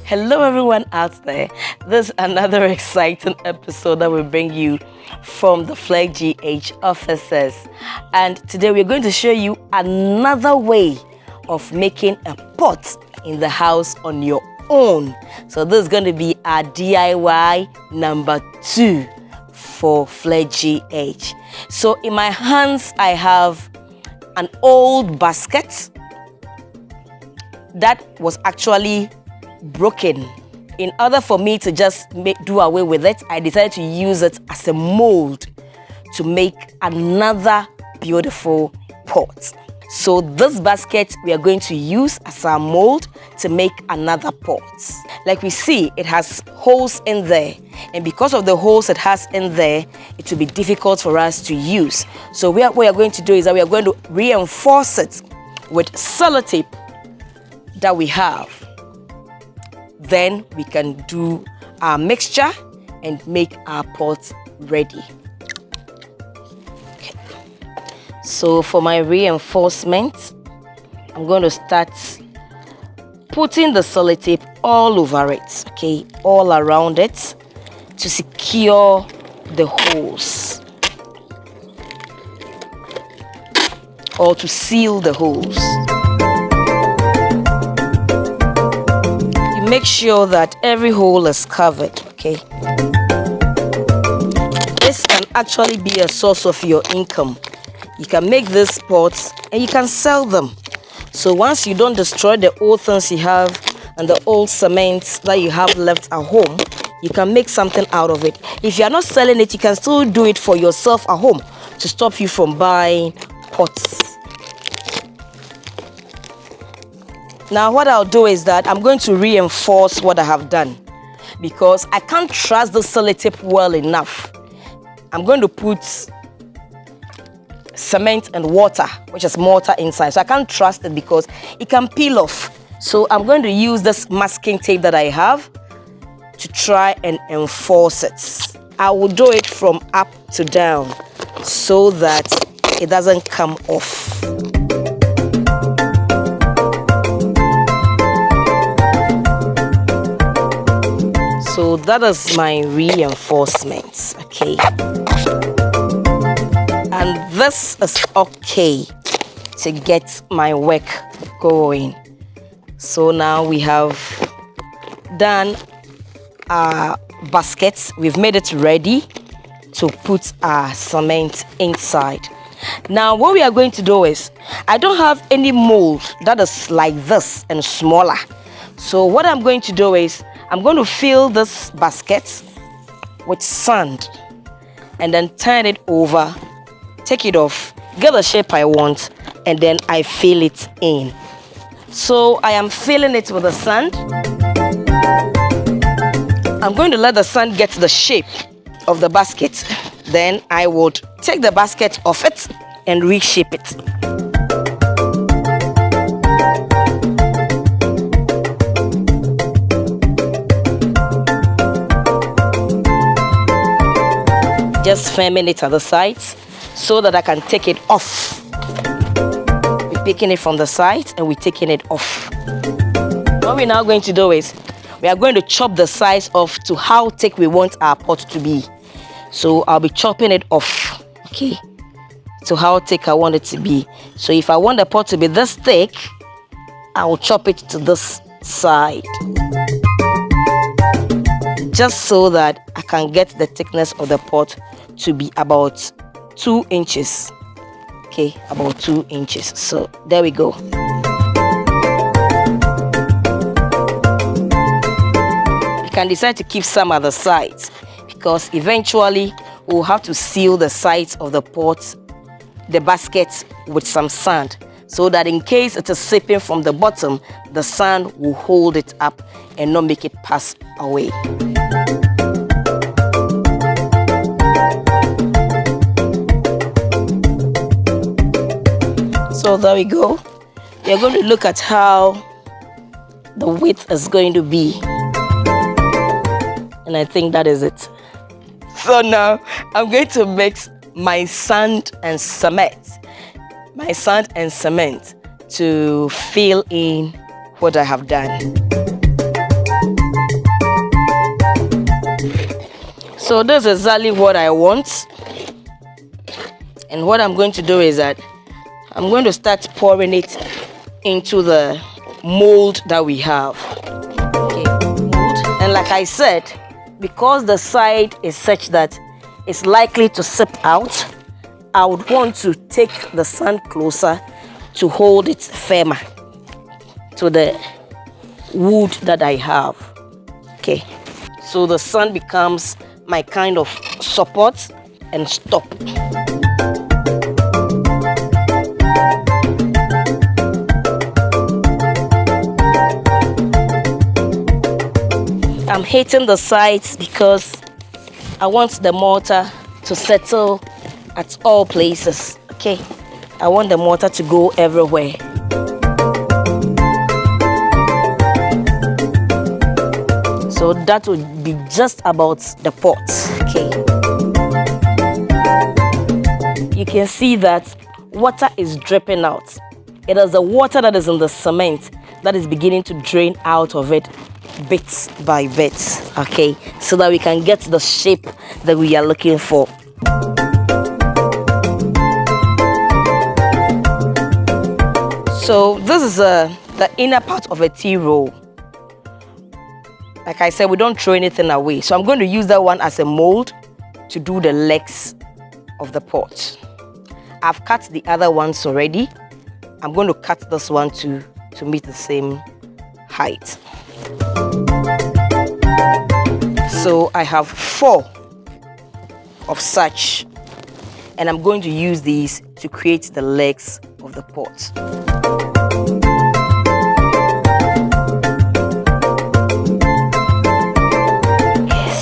Hello everyone out there. This is another exciting episode that will bring you from the Fleck GH offices. And today we're going to show you another way of making a pot in the house on your own. So this is going to be our DIY number 2 for Fleck GH. So in my hands I have an old basket that was actually broken. In order for me to just do away with it, I decided to use it as a mold to make another beautiful pot. So this basket we are going to use as our mold to make another pot. Like we see, it has holes in there, and because of the holes it has in there, it will be difficult for us to use. So what we are going to do is that we are going to reinforce it with sellotape that we have. Then we can do our mixture and make our pot ready. Okay. So for my reinforcement, I'm going to start putting the sellotape all over it, okay, all around it to secure the holes or to seal the holes. Make sure that every hole is covered, okay? This can actually be a source of your income. You can make these pots and you can sell them. So once you don't destroy the old things you have and the old cement that you have left at home, you can make something out of it. If you are not selling it, you can still do it for yourself at home to stop you from buying pots. Now what I'll do is that I'm going to reinforce what I have done because I can't trust the sellotape well enough. I'm going to put cement and water, which is mortar inside. So I can't trust it because it can peel off. So I'm going to use this masking tape that I have to try and enforce it. I will do it from up to down so that it doesn't come off. So that is my reinforcement, okay? And this is okay to get my work going. So now we have done our baskets. We've made it ready to put our cement inside. Now what we are going to do is, I don't have any mold that is like this and smaller. So what I'm going to do is, I'm going to fill this basket with sand and then turn it over, take it off, get the shape I want, and then I fill it in. So I am filling it with the sand. I'm going to let the sand get the shape of the basket. Then I would take the basket off it and reshape it. Just firming it at the sides so that I can take it off. We're picking it from the sides and we're taking it off. What we're now going to do is we are going to chop the sides off to how thick we want our pot to be. So I'll be chopping it off, okay, to how thick I want it to be. So if I want the pot to be this thick, I will chop it to this side, just so that I can get the thickness of the pot to be about 2 inches. Okay, about 2 inches. So there we go. You can decide to keep some at the sides because eventually we'll have to seal the sides of the pot, the basket, with some sand, so that in case it is seeping from the bottom, the sand will hold it up and not make it pass away. So there we go. We are going to look at how the width is going to be. And I think that is it. So now I'm going to mix my sand and cement. To fill in what I have done. So this is exactly what I want. And what I'm going to do is that I'm going to start pouring it into the mold that we have. Okay, mold. And like I said, because the side is such that it's likely to seep out, I would want to take the sand closer to hold it firmer to the wood that I have. Okay, so the sand becomes my kind of support and stop. I'm hitting the sides because I want the mortar to settle at all places. Okay, I want the mortar to go everywhere. So that would be just about the pot. Okay, you can see that water is dripping out. It is the water that is in the cement that is beginning to drain out of it bit by bit, okay, so that we can get the shape that we are looking for. So this is the inner part of a tea roll. Like I said, we don't throw anything away, so I'm going to use that one as a mold to do the legs of the pot. I've cut the other ones already. I'm going to cut this one to meet the same height. So I have 4 of such, and I'm going to use these to create the legs of the pot.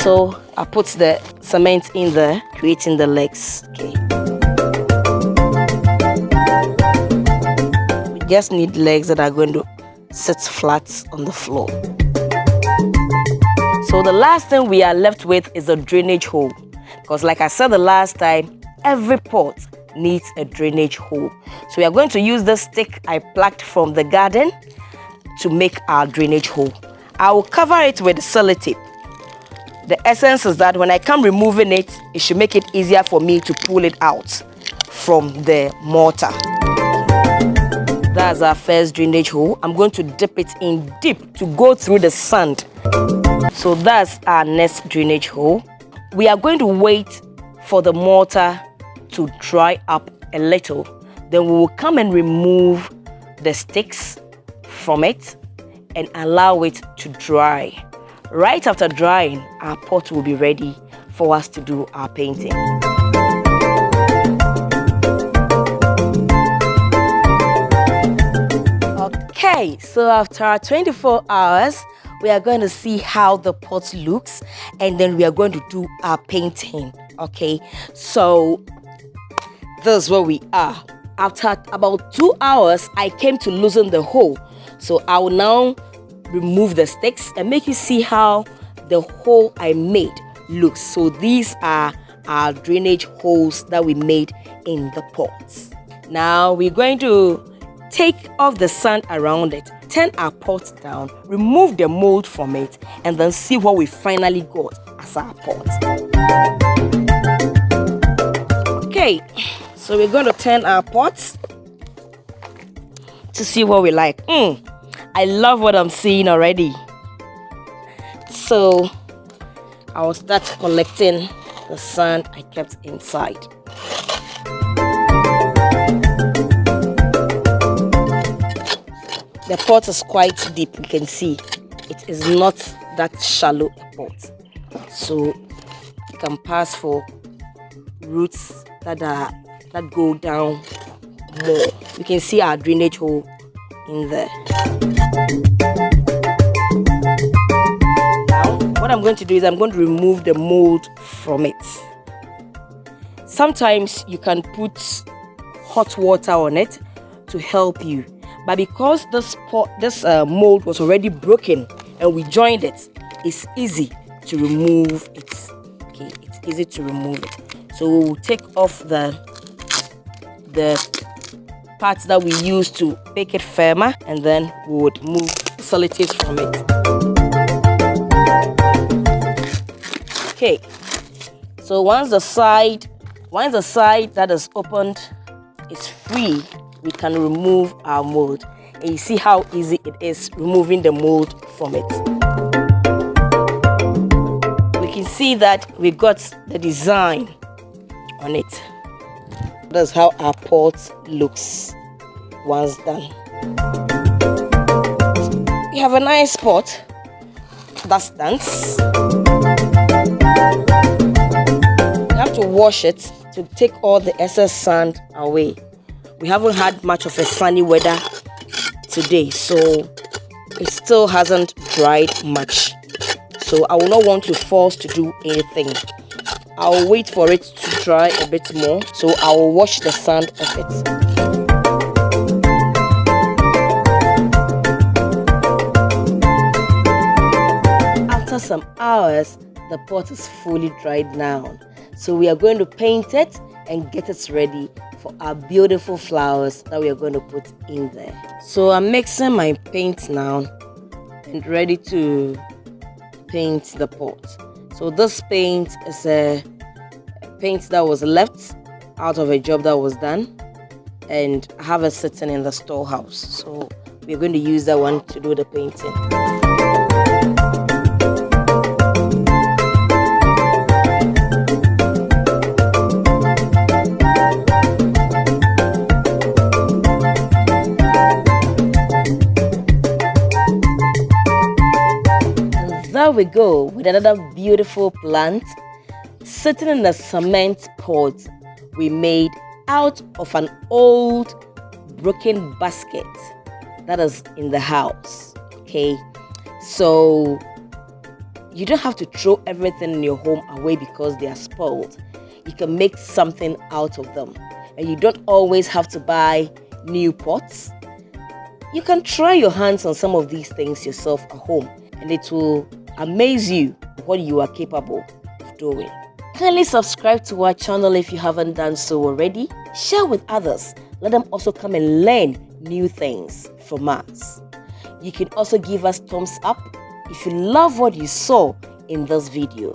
So I put the cement in there, creating the legs. Okay. We just need legs that are going to sit flat on the floor. So the last thing we are left with is a drainage hole, because like I said the last time, every pot needs a drainage hole. So we are going to use the stick I plucked from the garden to make our drainage hole. I will cover it with sellotape. The essence is that when I come removing it, it should make it easier for me to pull it out from the mortar. That's our first drainage hole. I'm going to dip it in deep to go through the sand. So that's our next drainage hole. We are going to wait for the mortar to dry up a little. Then we will come and remove the sticks from it and allow it to dry. Right after drying, our pot will be ready for us to do our painting. Okay, so after 24 hours, we are going to see how the pot looks, and then we are going to do our painting. Okay, so this is where we are. After about 2 hours, I came to loosen the hole. So I will now remove the sticks and make you see how the hole I made looks. So these are our drainage holes that we made in the pots. Now we're going to take off the sand around it, turn our pot down, remove the mold from it, and then see what we finally got as our pot. Okay, so we're going to turn our pots to see what we like. I love what I'm seeing already. So I'll start collecting the sand I kept inside. The pot is quite deep, you can see. It is not that shallow a pot. So you can pass for roots that go down more. You can see our drainage hole in there. Now, what I'm going to do is I'm going to remove the mold from it. Sometimes you can put hot water on it to help you. But because this mold was already broken and we joined it, it's easy to remove it. Okay, it's easy to remove it. So we'll take off the parts that we use to make it firmer, and then we would move sellotape from it. Okay, So once the side that is opened is free, we can remove our mold. And you see how easy it is removing the mold from it. We can see that we got the design on it. That's how our pot looks once done. We have a nice pot that stands. We have to wash it to take all the excess sand away. We haven't had much of a sunny weather today, so it still hasn't dried much. So I will not want to force to do anything. I'll wait for it to dry a bit more, so I will wash the sand off it. After some hours, the pot is fully dried now. So we are going to paint it and get it ready for our beautiful flowers that we are going to put in there. So I'm mixing my paint now and ready to paint the pot. So this paint is a paint that was left out of a job that was done, and I have it sitting in the storehouse. So we're going to use that one to do the painting. There we go with another beautiful plant sitting in a cement pot we made out of an old broken basket that is in the house. Okay, so you don't have to throw everything in your home away because they are spoiled. You can make something out of them, and you don't always have to buy new pots. You can try your hands on some of these things yourself at home, and it will amaze you what you are capable of doing. Kindly subscribe to our channel if you haven't done so already. Share with others. Let them also come and learn new things from us. You can also give us thumbs up if you love what you saw in this video.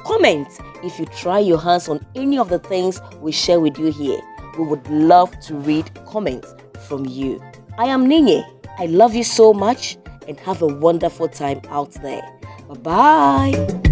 Comment if you try your hands on any of the things we share with you here. We would love to read comments from you. I am Ninye. I love you so much and have a wonderful time out there. Bye-bye.